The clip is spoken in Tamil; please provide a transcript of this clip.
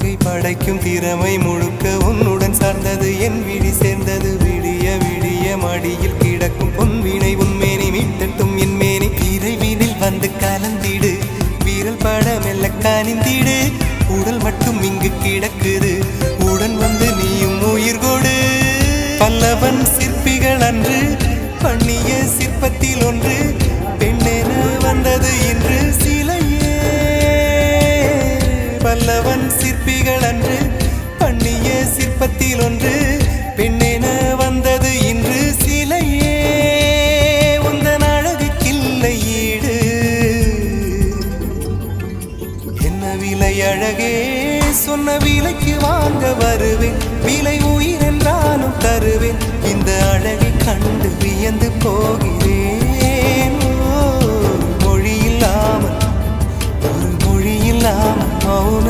சிலை படைக்கும் திறமை முழுக்க உன்னுடன் சார்ந்தது என் விழி சேர்ந்தது விடிய விடிய மடியில் கிடக்கும் பொன்வினை உன்மேனி மீட்டட்டும் என் மேனி இறைவினில் வந்து கலந்திடு வீரல் பட மெல்ல காணிந்திடு உடல் மட்டும் இங்கு கிடக்குது உடன் வந்து நீயும் உயிர் கொடு பல்லவன் சிற்பிகள் அன்று பண்ணிய சிற்பத்தில் ஒன்று பெண்ணென வந்தது இன்று சிலையே பல்லவன் சிற்பிகள் அன்று பண்ணிய சிற்பத்தில் ஒன்று பெண்ணென வந்தது இன்று சிலையே உந்தன் அழகுக்கில்லை ஈடு என்ன விலை அழகே சொன்ன விலைக்கு வாங்க வருவேன் விலை உயிர் என்றாலும் தருவேன் இந்த அழகை கண்டு வியந்து போகிறேன் மொழி இல்லாமல் ஒரு மொழி இல்லாமல் மௌன